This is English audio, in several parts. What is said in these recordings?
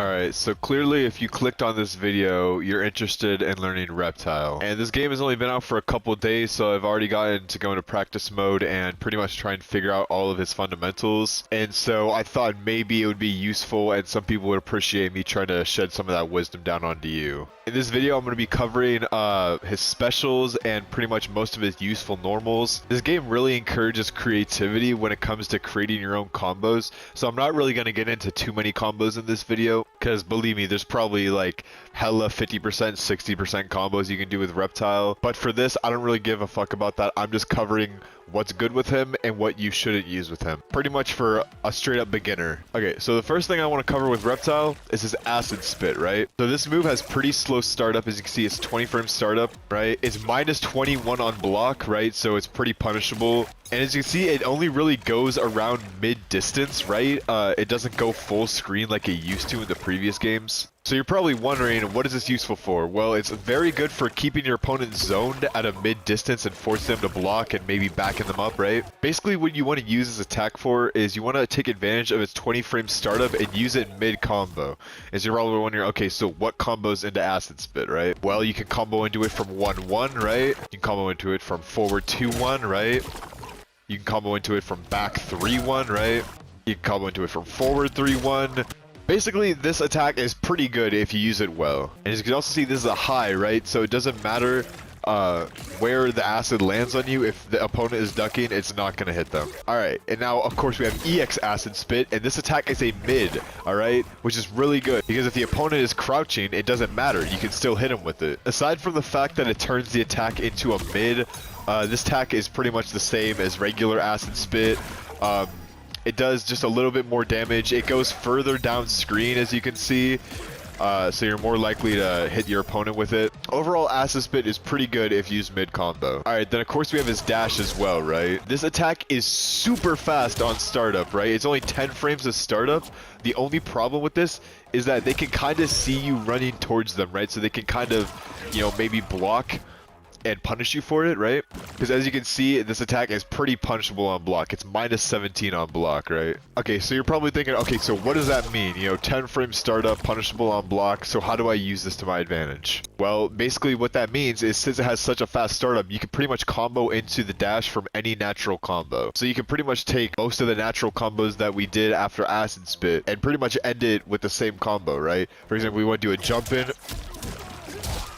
Alright, so clearly if you clicked on this video, you're interested in learning Reptile. And this game has only been out for a couple days, so I've already gotten to go into practice mode and pretty much try and figure out all of his fundamentals. And so I thought maybe it would be useful and some people would appreciate me trying to shed some of that wisdom down onto you. In this video, I'm going to be covering his specials and pretty much most of his useful normals. This game really encourages creativity when it comes to creating your own combos, so I'm not really going to get into too many combos in this video, because believe me, there's probably like hella 50%, 60% combos you can do with Reptile. But for this, I don't really give a fuck about that. I'm just covering what's good with him and what you shouldn't use with him. Pretty much for a straight up beginner. Okay, so the first thing I want to cover with Reptile is his acid spit, right? So this move has pretty slow startup. As you can see, it's 20 frame startup, right? It's minus 21 on block, right? So it's pretty punishable. And as you can see, it only really goes around mid distance, right? It doesn't go full screen like it used to in the previous games. So you're probably wondering, what is this useful for? Well, it's very good for keeping your opponent zoned at a mid distance and force them to block and maybe backing them up, right? Basically, what you want to use this attack for is you want to take advantage of its 20 frame startup and use it mid combo. As you're probably wondering, okay, so what combos into acid spit, right? Well, you can combo into it from 1-1, right? You can combo into it from forward 2-1, right? You can combo into it from back 3-1, right? You can combo into it from forward 3-1. Basically, this attack is pretty good if you use it well. And as you can also see, this is a high, right? So it doesn't matter where the acid lands on you. If the opponent is ducking, it's not going to hit them. Alright, and now, of course, we have EX Acid Spit, and this attack is a mid, alright? Which is really good, because if the opponent is crouching, it doesn't matter. You can still hit him with it. Aside from the fact that it turns the attack into a mid, this attack is pretty much the same as regular Acid Spit. It does just a little bit more damage. It goes further down screen, as you can see, so you're more likely to hit your opponent with it. Overall, Acid Spit is pretty good if used mid-combo. Alright, then of course we have his dash as well, right? This attack is super fast on startup, right? It's only 10 frames of startup. The only problem with this is that they can kind of see you running towards them, right? So they can kind of, you know, maybe block and punish you for it, right? Because as you can see, this attack is pretty punishable on block. It's minus 17 on block, right? Okay, so you're probably thinking, okay, so what does that mean? You know, 10 frame startup, punishable on block, so how do I use this to my advantage? Well, basically what that means is since it has such a fast startup, you can pretty much combo into the dash from any natural combo. So you can pretty much take most of the natural combos that we did after Acid Spit and pretty much end it with the same combo, right? For example, we want to do a jump in.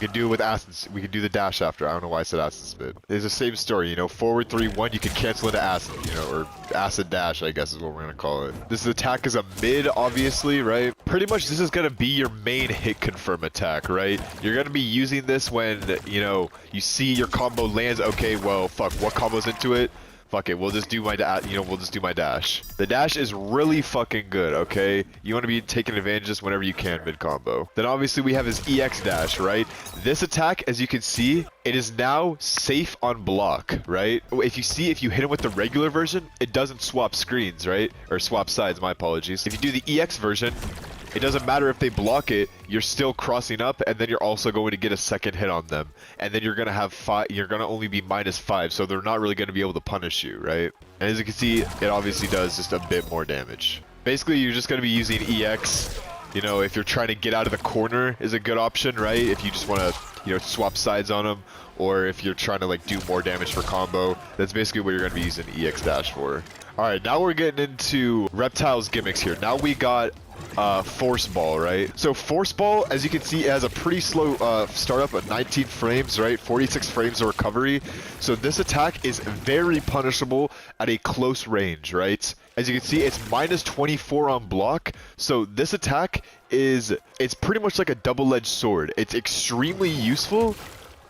We can do it with acid. We can do the dash after. I don't know why I said acid spit. It's the same story, you know. Forward 3-1, you can cancel into acid, you know, or acid dash, I guess is what we're gonna call it. This attack is a mid, obviously, right? Pretty much, this is gonna be your main hit confirm attack, right? You're gonna be using this when, you know, you see your combo lands. Okay, well, fuck. What combo's into it? Fuck it, we'll just do my we'll just do my dash. The dash is really fucking good, okay? You want to be taking advantage of this whenever you can mid-combo. Then obviously we have his EX dash, right? This attack, as you can see, it is now safe on block, right? If you hit him with the regular version, it doesn't swap screens, right? Or swap sides, my apologies. If you do the EX version, it doesn't matter if they block it, you're still crossing up, and then you're also going to get a second hit on them. And then you're going to have you're going to only be -5, so they're not really going to be able to punish you, right? And as you can see, it obviously does just a bit more damage. Basically, you're just going to be using EX. You know, if you're trying to get out of the corner is a good option, right? If you just want to, you know, swap sides on them, or if you're trying to, like, do more damage for combo, that's basically what you're going to be using EX dash for. Alright, now we're getting into Reptile's gimmicks here. Now we got Force Ball, right? So Force Ball, as you can see, it has a pretty slow startup at 19 frames, right? 46 frames of recovery. So this attack is very punishable at a close range, right? As you can see, it's minus 24 on block. So this attack it's pretty much like a double-edged sword. It's extremely useful,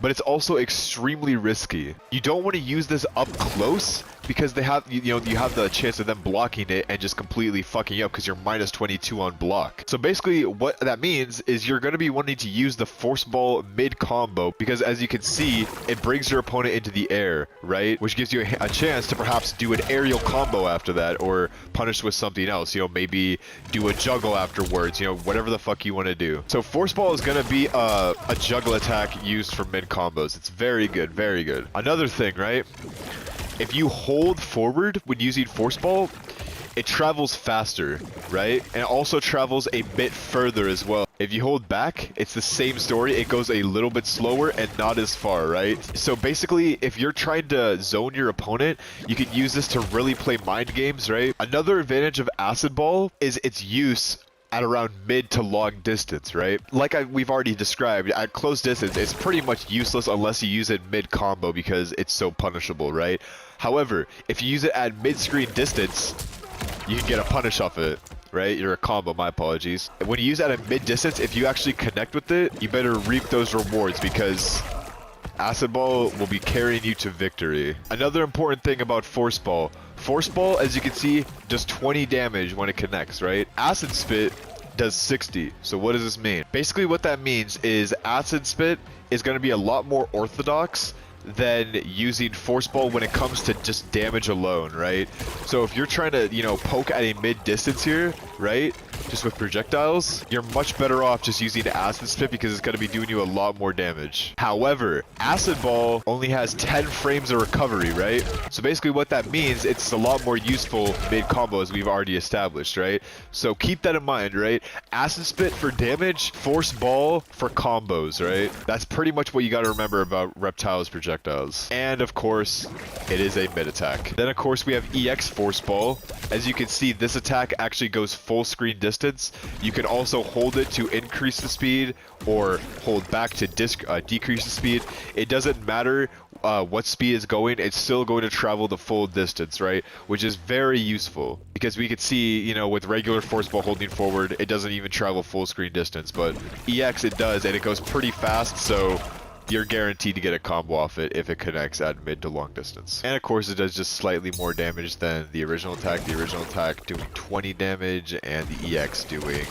but it's also extremely risky. You don't want to use this up close because they have, you have the chance of them blocking it and just completely fucking you up because you're minus 22 on block. So basically what that means is you're going to be wanting to use the Force Ball mid combo because as you can see, it brings your opponent into the air, right? Which gives you a chance to perhaps do an aerial combo after that or punish with something else, you know, maybe do a juggle afterwards, you know, whatever the fuck you want to do. So Force Ball is going to be a juggle attack used for mid combos. It's very good, very good. Another thing, right? If you hold forward when using Force Ball, it travels faster, right? And it also travels a bit further as well. If you hold back, it's the same story. It goes a little bit slower and not as far, right? So basically, if you're trying to zone your opponent, you can use this to really play mind games, right? Another advantage of Acid Ball is its use at around mid to long distance, right? Like we've already described, at close distance, it's pretty much useless unless you use it mid combo because it's so punishable, right? However, if you use it at mid screen distance, you can get a punish off of it, right? You're a combo, my apologies. When you use it at mid distance, if you actually connect with it, you better reap those rewards because Acid Ball will be carrying you to victory. Another important thing about Force Ball. Force Ball, as you can see, does 20 damage when it connects, right? Acid Spit does 60. So what does this mean? Basically what that means is Acid Spit is going to be a lot more orthodox than using Force Ball when it comes to just damage alone, right? So if you're trying to, you know, poke at a mid distance here, right? Just with projectiles, you're much better off just using Acid Spit because it's going to be doing you a lot more damage. However, Acid Ball only has 10 frames of recovery, right? So basically what that means, it's a lot more useful mid combo as we've already established, right? So keep that in mind, right? Acid Spit for damage, Force Ball for combos, right? That's pretty much what you got to remember about Reptile's projectiles. And of course, it is a mid attack. Then of course we have EX Force Ball. As you can see, this attack actually goes full screen distance. You can also hold it to increase the speed or hold back to decrease the speed. It doesn't matter what speed is going, it's still going to travel the full distance, right? Which is very useful because we could see, you know, with regular Force Ball holding forward, it doesn't even travel full screen distance, but EX it does, and it goes pretty fast, so you're guaranteed to get a combo off it if it connects at mid to long distance. And of course it does just slightly more damage than the original attack. The original attack doing 20 damage and the EX doing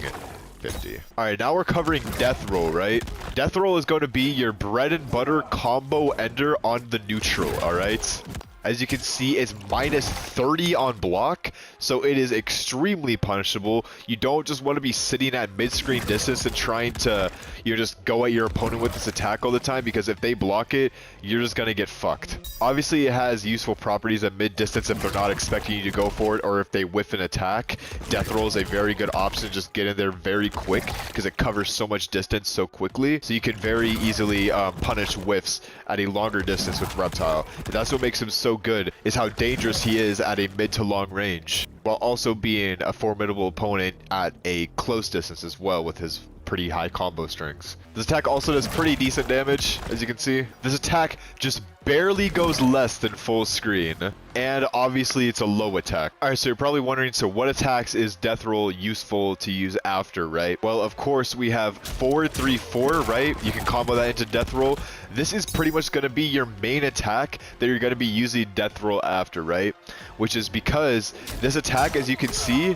50. Alright, now we're covering Death Roll, right? Death Roll is going to be your bread and butter combo ender on the neutral, alright? As you can see, it's minus 30 on block, so it is extremely punishable. You don't just want to be sitting at mid-screen distance and trying to, you know, just go at your opponent with this attack all the time, because if they block it, you're just going to get fucked. Obviously, it has useful properties at mid-distance if they're not expecting you to go for it, or if they whiff an attack. Death Roll is a very good option. Just get in there very quick, because it covers so much distance so quickly, so you can very easily punish whiffs at a longer distance with Reptile. And that's what makes him so good, is how dangerous he is at a mid to long range, while also being a formidable opponent at a close distance as well with his pretty high combo strings. This attack also does pretty decent damage, as you can see. This attack just barely goes less than full screen, and obviously it's a low attack. Alright, so you're probably wondering, so what attacks is Death Roll useful to use after, right? Well, of course, we have 4-3-4, right? You can combo that into Death Roll. This is pretty much going to be your main attack that you're going to be using Death Roll after, right? Which is because this attack, as you can see,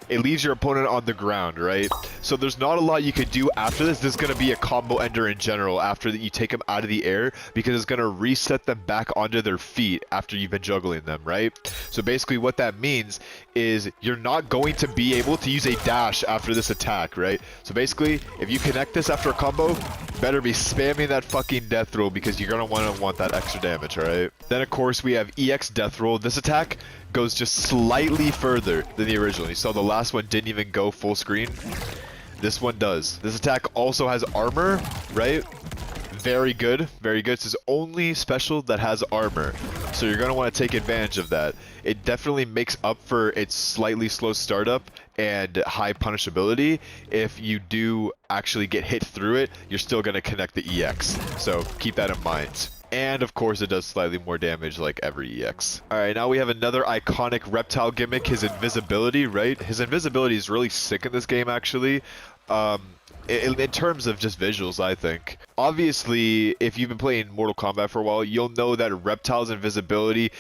it leaves your opponent on the ground, right? So there's not a lot you could do after this. This is going to be a combo ender in general after that you take them out of the air, because it's going to reset them back onto their feet after you've been juggling them, right? So basically what that means is you're not going to be able to use a dash after this attack, right? So basically, if you connect this after a combo, better be spamming that fucking Death Roll, because you're going to want that extra damage, alright? Then of course we have EX Death Roll. This attack goes just slightly further than the original. You saw the last one didn't even go full screen. This one does. This attack also has armor, right? Very good, very good. It's his only special that has armor, so you're going to want to take advantage of that. It definitely makes up for its slightly slow startup and high punishability. If you do actually get hit through it, you're still going to connect the EX, so keep that in mind. And of course it does slightly more damage like every EX. Alright, now we have another iconic Reptile gimmick, his invisibility, right? His invisibility is really sick in this game, actually. In terms of just visuals, I think. Obviously, if you've been playing Mortal Kombat for a while, you'll know that Reptile's invisibility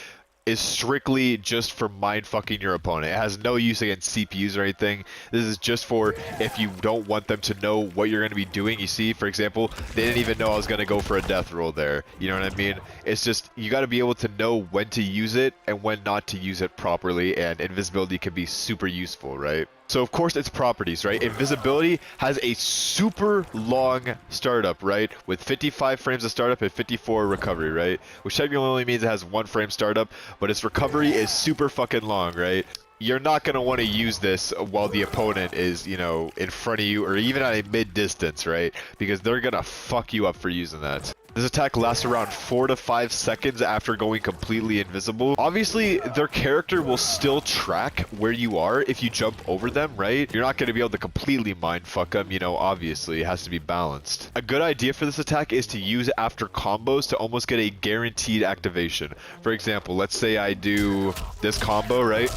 is strictly just for mind-fucking your opponent. It has no use against CPUs or anything. This is just for if you don't want them to know what you're going to be doing. You see, for example, they didn't even know I was going to go for a Death Roll there. You know what I mean? It's just, you got to be able to know when to use it and when not to use it properly, and invisibility can be super useful, right? So of course its properties, right? Invisibility has a super long startup, right? With 55 frames of startup and 54 recovery, right? Which technically only means it has 1 frame startup, but its recovery is super fucking long, right? you're not going to want to use this while the opponent is, you know, in front of you or even at a mid distance, right? Because they're going to fuck you up for using that. This attack lasts around 4 to 5 seconds after going completely invisible. Obviously, their character will still track where you are if you jump over them, right? You're not going to be able to completely mindfuck them, you know, obviously. It has to be balanced. A good idea for this attack is to use after combos to almost get a guaranteed activation. For example, let's say I do this combo, right?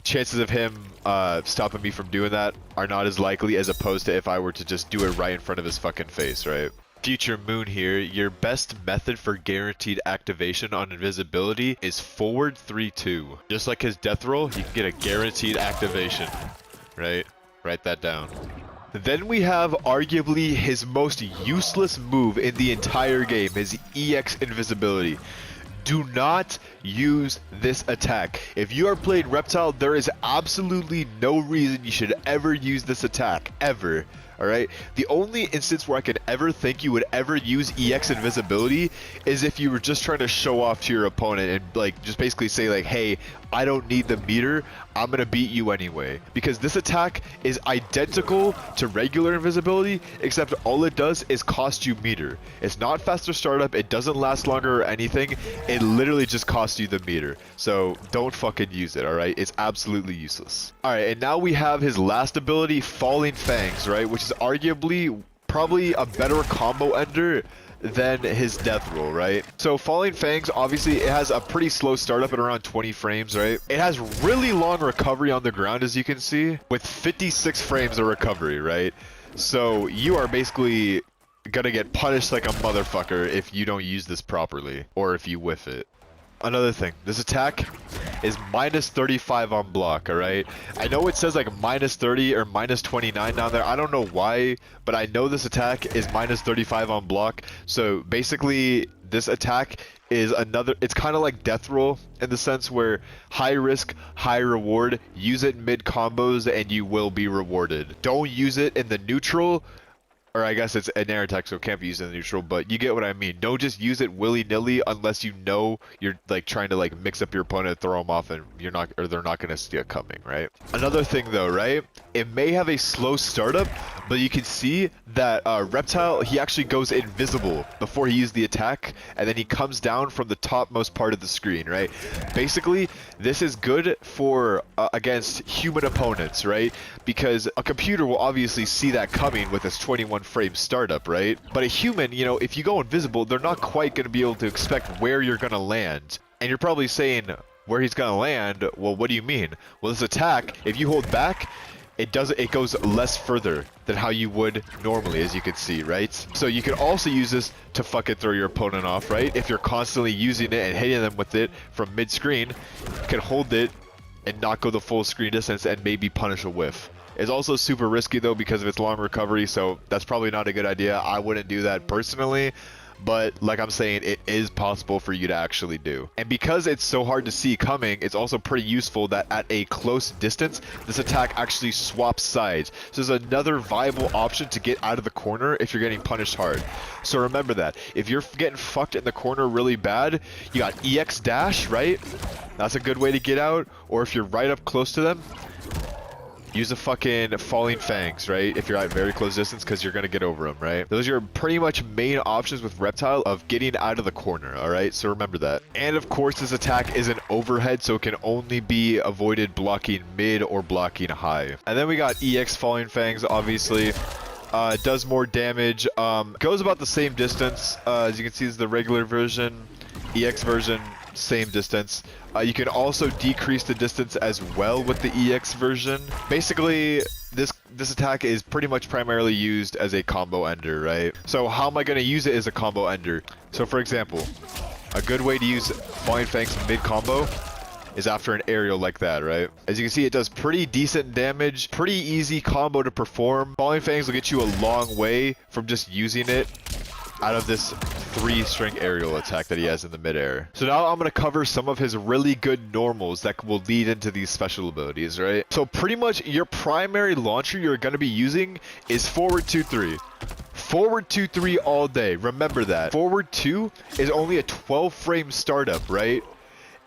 Chances of him stopping me from doing that are not as likely as opposed to if I were to just do it right in front of his fucking face, right? Future Moon here, your best method for guaranteed activation on invisibility is forward 3-2. Just like his death roll, you can get a guaranteed activation, right? Write that down. Then we have arguably his most useless move in the entire game, his EX invisibility. Do not use this attack. If you are playing Reptile, there is absolutely no reason you should ever use this attack, ever. Alright? The only instance where I could ever think you would ever use EX invisibility is if you were just trying to show off to your opponent and like just basically say like, hey, I don't need the meter, I'm gonna beat you anyway. Because this attack is identical to regular invisibility, except all it does is cost you meter. It's not faster startup, it doesn't last longer or anything, it literally just costs you the meter. So don't fucking use it, alright? It's absolutely useless. Alright, and now we have his last ability, Falling Fangs, right? Which is arguably probably a better combo ender than his death roll, right? So Falling Fangs, obviously it has a pretty slow startup at around 20 frames, right? It has really long recovery on the ground, as you can see, with 56 frames of recovery, right? So you are basically gonna get punished like a motherfucker if you don't use this properly, or if you whiff it. Another thing, this attack is minus 35 on block, alright? I know it says like minus 30 or minus 29 down there. I don't know why, but I know this attack is minus 35 on block. So basically, this attack is another, it's kind of like death roll in the sense where high risk, high reward. Use it mid combos and you will be rewarded. Don't use it in the neutral. Or I guess it's an air attack, so it can't be used in the neutral, but you get what I mean. Don't just use it willy-nilly unless you know you're like trying to like mix up your opponent, throw them off, and you're not, or they're not gonna see it coming, right? Another thing though, right? It may have a slow startup, but you can see that Reptile, he actually goes invisible before he uses the attack, and then he comes down from the topmost part of the screen, right? Basically, this is good for against human opponents, right? Because a computer will obviously see that coming with its 21 frame startup, right? But a human, you know, if you go invisible, they're not quite going to be able to expect where you're going to land. And you're probably saying, where he's going to land? Well, what do you mean? Well, this attack, if you hold back, it goes less further than how you would normally, as you can see, right? So you can also use this to fucking throw your opponent off, right? If you're constantly using it and hitting them with it from mid-screen, you can hold it and not go the full screen distance and maybe punish a whiff. It's also super risky though because of its long recovery, so that's probably not a good idea. I wouldn't do that personally, but like I'm saying, it is possible for you to actually do. And because it's so hard to see coming, it's also pretty useful that at a close distance, this attack actually swaps sides. So there's another viable option to get out of the corner if you're getting punished hard. So remember that. If you're getting fucked in the corner really bad, you got EX dash, right? That's a good way to get out. Or if you're right up close to them, use a fucking Falling Fangs, right? If you're at very close distance, because you're going to get over them, right? Those are your pretty much main options with Reptile of getting out of the corner, alright? So remember that. And of course, this attack is an overhead, so it can only be avoided blocking mid or blocking high. And then we got EX Falling Fangs, obviously. It does more damage. Goes about the same distance. As you can see, this is the regular version. EX version, same distance. You can also decrease the distance as well with the EX version. Basically, this attack is pretty much primarily used as a combo ender, right? So how am I going to use it as a combo ender? So for example, a good way to use Falling Fangs mid combo is after an aerial like that, right? As you can see, it does pretty decent damage, pretty easy combo to perform. Falling Fangs will get you a long way from just using it out of this 3-string aerial attack that he has in the midair. So now I'm going to cover some of his really good normals that will lead into these special abilities, right? So pretty much your primary launcher you're going to be using is forward 2-3. Forward 2-3 all day. Remember that. Forward 2 is only a 12 frame startup, right?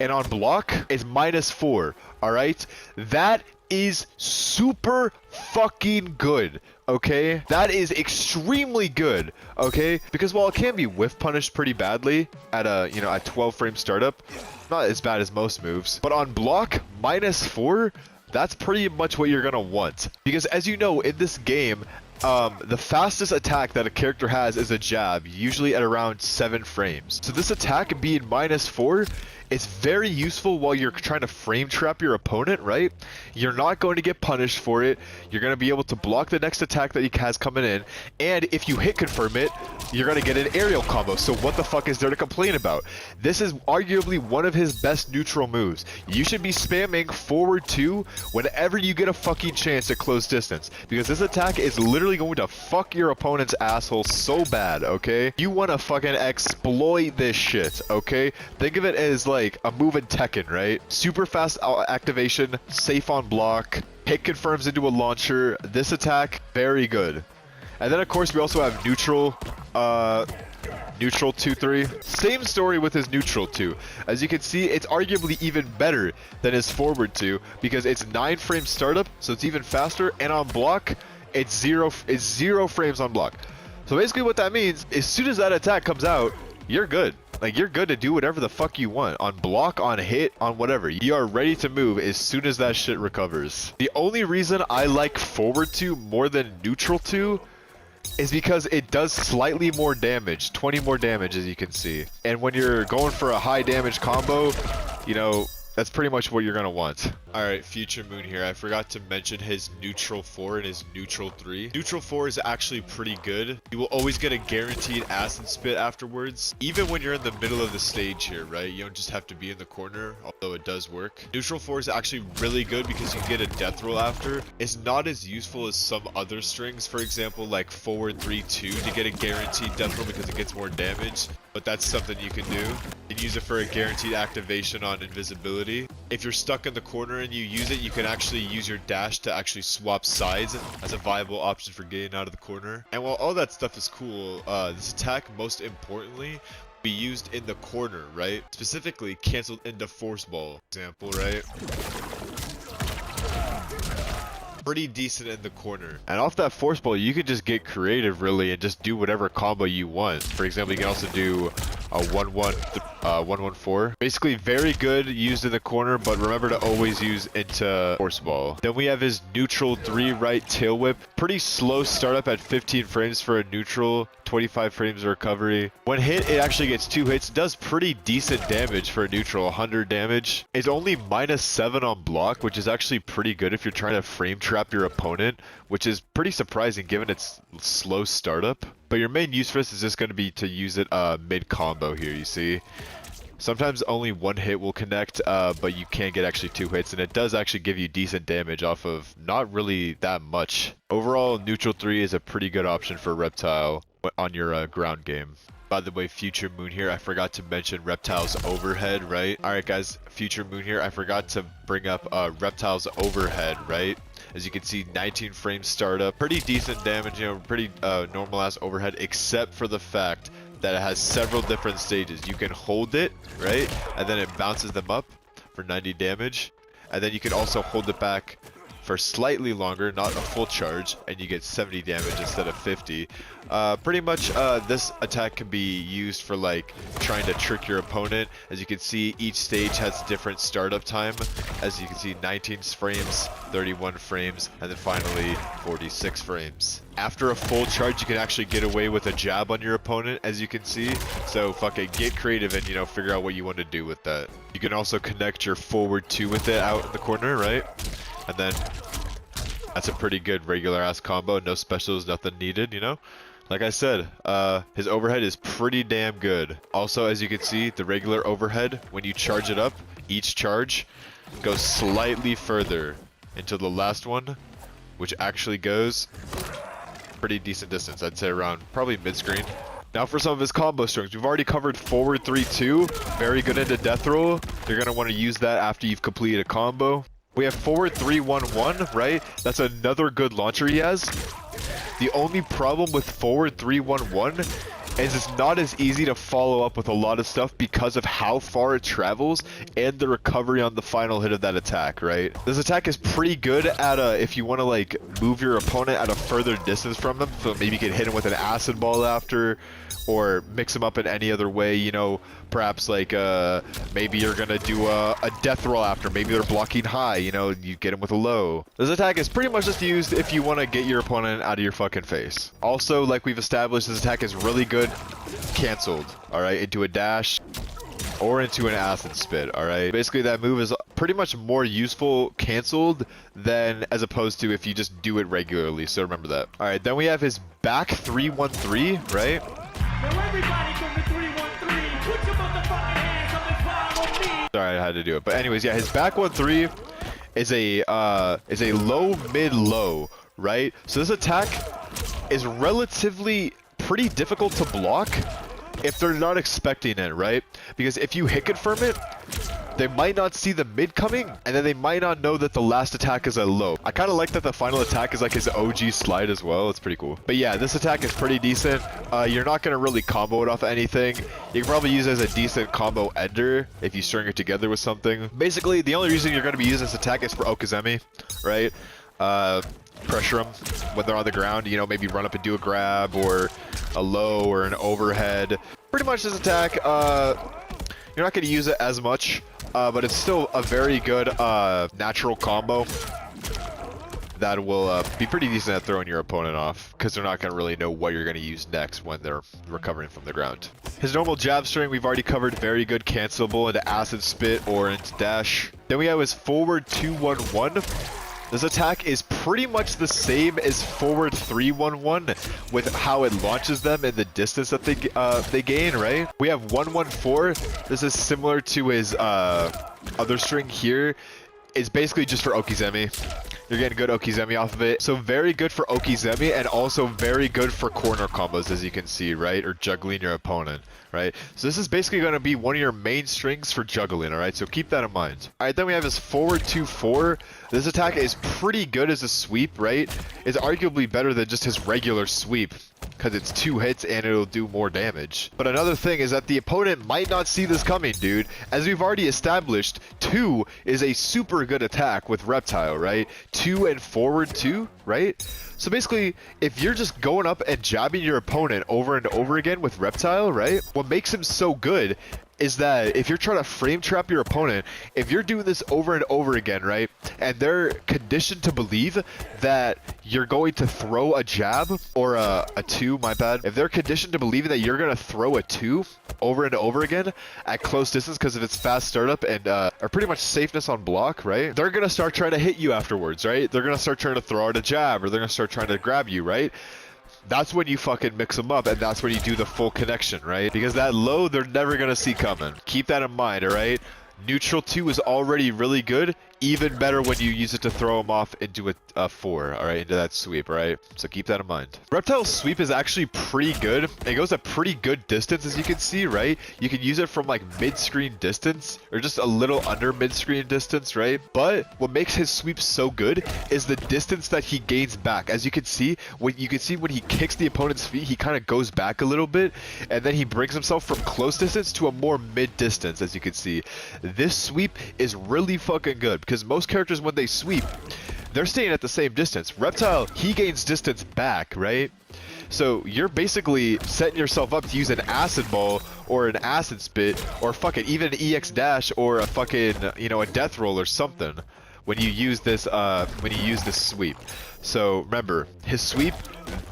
and on block is -4. All right, that is super fucking good. Okay, that is extremely good. Okay, because while it can be whiff punished pretty badly at a at 12 frame startup, not as bad as most moves, but on block -4, that's pretty much what you're gonna want. Because as you know, in this game, the fastest attack that a character has is a jab, usually at around 7 frames. So this attack being -4, it's very useful while you're trying to frame trap your opponent, right? You're not going to get punished for it. You're going to be able to block the next attack that he has coming in. And if you hit confirm it, you're going to get an aerial combo. So what the fuck is there to complain about? This is arguably one of his best neutral moves. You should be spamming forward 2 whenever you get a fucking chance at close distance. Because this attack is literally going to fuck your opponent's asshole so bad, okay? You want to fucking exploit this shit, okay? Think of it as like a move in Tekken, right? Super fast activation, safe on block, hit confirms into a launcher. This attack, very good. And then of course we also have neutral 2-3. Same story with his neutral 2. As you can see, it's arguably even better than his forward 2 because it's 9 frame startup, so it's even faster, and on block, it's zero frames on block. So basically what that means, as soon as that attack comes out, you're good. Like, you're good to do whatever the fuck you want. On block, on hit, on whatever. You are ready to move as soon as that shit recovers. The only reason I like forward 2 more than neutral 2 is because it does slightly more damage. 20 more damage, as you can see. And when you're going for a high damage combo, that's pretty much what you're gonna want. Alright, Future Moon here. I forgot to mention his neutral 4 and his neutral 3. Neutral 4 is actually pretty good. You will always get a guaranteed acid spit afterwards. Even when you're in the middle of the stage here, right? You don't just have to be in the corner, although it does work. Neutral 4 is actually really good because you get a death roll after. It's not as useful as some other strings, for example, like forward 3-2 to get a guaranteed death roll because it gets more damage. But that's something you can do. You can use it for a guaranteed activation on invisibility. If you're stuck in the corner and you use it, you can actually use your dash to actually swap sides as a viable option for getting out of the corner. And while all that stuff is cool, this attack, most importantly, be used in the corner, right? Specifically canceled into force ball example, right? Pretty decent in the corner. And off that force ball, you can just get creative really and just do whatever combo you want. For example, you can also do a 1-1-4. Basically very good used in the corner, but remember to always use into force ball. Then we have his neutral 3 right tail whip. Pretty slow startup at 15 frames for a neutral, 25 frames of recovery. When hit, it actually gets 2 hits. It does pretty decent damage for a neutral, 100 damage. It's only -7 on block, which is actually pretty good if you're trying to frame trap your opponent, which is pretty surprising given its slow startup. But your main use for this is just going to be to use it mid combo here, you see. Sometimes only 1 hit will connect, but you can get actually 2 hits, and it does actually give you decent damage off of not really that much. Overall, neutral 3 is a pretty good option for Reptile on your ground game. By the way, Future Moon here, I forgot to mention Reptile's overhead, right? Alright guys, Future Moon here, I forgot to bring up Reptile's overhead, right? As you can see, 19 frames startup, pretty decent damage, pretty normal ass overhead, except for the fact that it has several different stages. You can hold it, right? And then it bounces them up for 90 damage. And then you can also hold it back for slightly longer, not a full charge, and you get 70 damage instead of 50. Pretty much this attack can be used for like trying to trick your opponent. As you can see, each stage has different startup time. As you can see, 19 frames, 31 frames, and then finally 46 frames. After a full charge, you can actually get away with a jab on your opponent, as you can see. So fucking get creative and figure out what you want to do with that. You can also connect your forward 2 with it out in the corner, right? And then that's a pretty good regular ass combo. No specials, nothing needed, Like I said, his overhead is pretty damn good. Also, as you can see, the regular overhead, when you charge it up, each charge goes slightly further into the last one, which actually goes pretty decent distance. I'd say around probably mid-screen. Now for some of his combo strings, we've already covered forward 3-2, very good into death roll. You're going to want to use that after you've completed a combo. We have forward 3-1-1, right? That's another good launcher he has. The only problem with forward 3-1-1 is it's not as easy to follow up with a lot of stuff because of how far it travels and the recovery on the final hit of that attack, right? This attack is pretty good at if you want to like move your opponent at a further distance from them, so maybe you can hit him with an acid ball after, or mix them up in any other way, you know, perhaps like maybe you're gonna do a death roll after, maybe they're blocking high, you know, you get them with a low. This attack is pretty much just used if you want to get your opponent out of your fucking face. Also, like we've established, this attack is really good canceled, alright, into a dash or into an acid spit, alright? Basically that move is pretty much more useful canceled than as opposed to if you just do it regularly, so remember that. Alright, then we have his back 313, right? Now everybody from the 313, put your motherfucking hands up and follow me. Sorry, I had to do it. But anyways, yeah, his back 1-3 is a low mid low, right? So this attack is relatively pretty difficult to block if they're not expecting it, right? Because if you hit confirm it, they might not see the mid coming, and then they might not know that the last attack is a low. I kind of like that the final attack is like his OG slide as well. It's pretty cool. But yeah, this attack is pretty decent. You're not going to really combo it off anything. You can probably use it as a decent combo ender if you string it together with something. Basically, the only reason you're going to be using this attack is for Okizeme, right? Pressure them when they're on the ground, you know, maybe run up and do a grab or a low or an overhead. Pretty much this attack, you're not going to use it as much, but it's still a very good natural combo that will be pretty decent at throwing your opponent off, because they're not going to really know what you're going to use next when they're recovering from the ground. His normal jab string we've already covered, very good cancelable into acid spit or into dash. Then we have his forward 2-1-1. This attack is pretty much the same as forward 3-1-1 with how it launches them and the distance that they gain, right? We have 1-1-4. This is similar to his other string here. It's basically just for Okizeme. You're getting good Okizeme off of it. So very good for Okizeme and also very good for corner combos, as you can see, right? Or juggling your opponent, right? So this is basically going to be one of your main strings for juggling, all right? So keep that in mind. All right, then we have his forward 2-4. This attack is pretty good as a sweep, right? It's arguably better than just his regular sweep, because it's 2 hits and it'll do more damage. But another thing is that the opponent might not see this coming, dude. As we've already established, 2 is a super good attack with Reptile, right? 2 and forward 2, right? So basically, if you're just going up and jabbing your opponent over and over again with Reptile, right? What makes him so good is that if you're trying to frame trap your opponent, if you're doing this over and over again, right, and they're conditioned to believe that you're going to throw a jab, or a 2, my bad, if they're conditioned to believe that you're going to throw a 2 over and over again at close distance because of its fast startup and or pretty much safeness on block, right, they're going to start trying to hit you afterwards, right? They're going to start trying to throw out a jab, or they're going to start trying to grab you, right? That's when you fucking mix them up, and that's when you do the full connection, right? Because that low, they're never going to see coming. Keep that in mind, all right? Neutral 2 is already really good. Even better when you use it to throw them off into a 4, all right? Into that sweep, all right? So keep that in mind. Reptile's sweep is actually pretty good. It goes a pretty good distance, as you can see, right? You can use it from like mid-screen distance, or just a little under mid-screen distance, right? But what makes his sweep so good is the distance that he gains back. As you can see, when he kicks the opponent's feet, he kind of goes back a little bit, and then he brings himself from close distance to a more mid-distance, as you can see. This sweep is really fucking good, because most characters, when they sweep, they're staying at the same distance. Reptile, he gains distance back, right? So you're basically setting yourself up to use an acid ball or an acid spit or fucking even an EX dash or a fucking, you know, a death roll or something when you use this sweep. So remember, his sweep,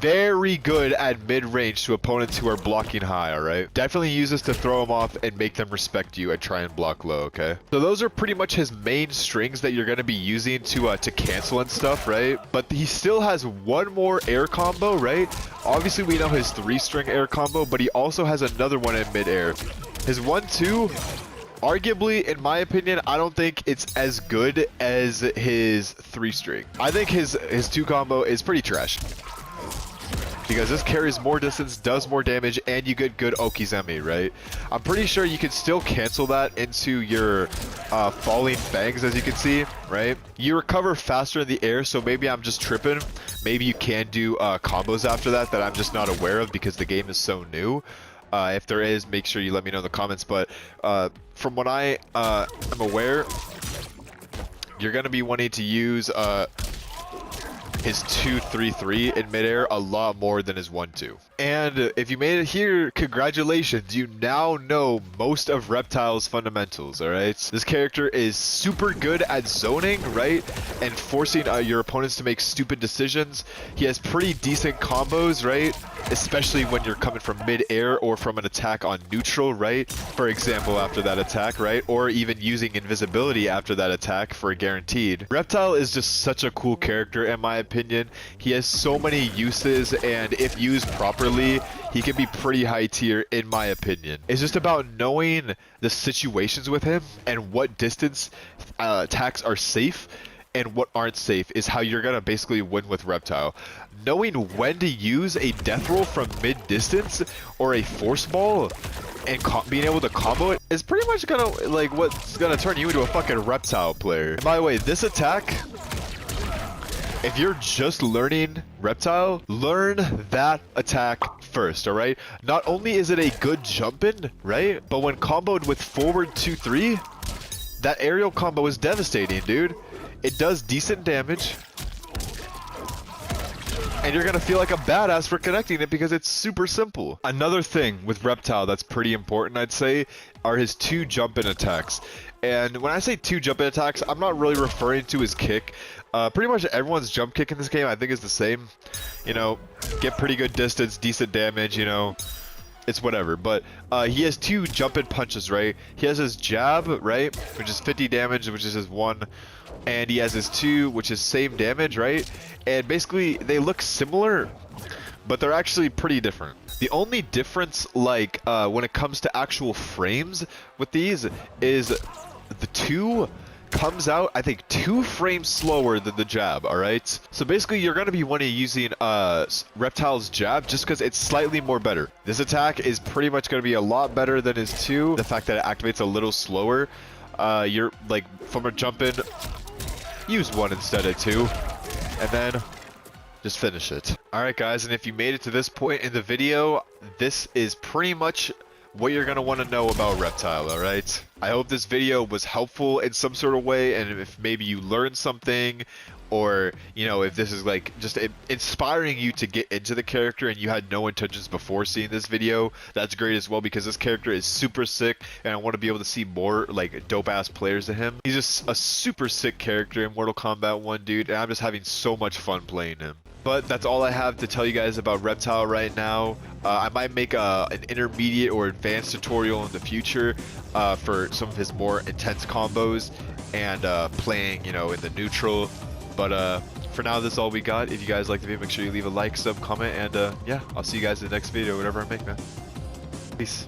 very good at mid-range to opponents who are blocking high, alright? Definitely use this to throw them off and make them respect you and try and block low, okay? So those are pretty much his main strings that you're going to be using to cancel and stuff, right? But he still has one more air combo, right? Obviously we know his 3-string air combo, but he also has another one in mid-air. His 1-2, arguably, in my opinion, I don't think it's as good as his 3-string. I think his 2 combo is pretty trash, because this carries more distance, does more damage, and you get good Okizeme, right? I'm pretty sure you can still cancel that into your falling fangs, as you can see, right? You recover faster in the air, so maybe I'm just tripping. Maybe you can do combos after that I'm just not aware of because the game is so new. If there is, make sure you let me know in the comments. But from what I am aware, you're going to be wanting to use his 2-3-3 in midair a lot more than his 1-2. And if you made it here, congratulations, you now know most of Reptile's fundamentals, alright? This character is super good at zoning, right? And forcing your opponents to make stupid decisions. He has pretty decent combos, right? Especially when you're coming from mid-air or from an attack on neutral, right? For example, after that attack, right? Or even using invisibility after that attack for a guaranteed. Reptile is just such a cool character in my opinion. He has so many uses, and if used properly, he can be pretty high tier in my opinion. It's just about knowing the situations with him and what distance attacks are safe and what aren't safe is how you're gonna basically win with Reptile. Knowing when to use a death roll from mid distance or a force ball and being able to combo it is pretty much gonna like what's gonna turn you into a fucking Reptile player. And by the way, this attack, if you're just learning Reptile, learn that attack first, alright? Not only is it a good jump in, right? But when comboed with forward 2-3, that aerial combo is devastating, dude. It does decent damage. And you're gonna feel like a badass for connecting it because it's super simple. Another thing with Reptile that's pretty important, I'd say, are his 2 jump-in attacks. And when I say 2 jump-in attacks, I'm not really referring to his kick. Pretty much everyone's jump kick in this game, I think, is the same. You know, get pretty good distance, decent damage, you know. It's whatever, but he has 2 jump-in punches, right? He has his jab, right, which is 50 damage, which is his 1, and he has his 2, which is same damage, right? And basically, they look similar, but they're actually pretty different. The only difference, like, when it comes to actual frames with these is the 2 comes out, I think, 2 frames slower than the jab, alright? So basically, you're going to be wanting using Reptile's jab just because it's slightly more better. This attack is pretty much going to be a lot better than his 2. The fact that it activates a little slower. You're, like, from a jump in, use 1 instead of 2. And then just finish it. Alright guys, and if you made it to this point in the video, this is pretty much what you're going to want to know about Reptile, alright? I hope this video was helpful in some sort of way, and if maybe you learned something, or, you know, if this is like just inspiring you to get into the character and you had no intentions before seeing this video, that's great as well, because this character is super sick and I want to be able to see more like dope ass players of him. He's just a super sick character in Mortal Kombat 1, dude, and I'm just having so much fun playing him. But that's all I have to tell you guys about Reptile right now. I might make an intermediate or advanced tutorial in the future for some of his more intense combos and playing, you know, in the neutral. But for now, this is all we got. If you guys like the video, make sure you leave a like, sub, comment, and yeah, I'll see you guys in the next video, whatever I make, man. Peace.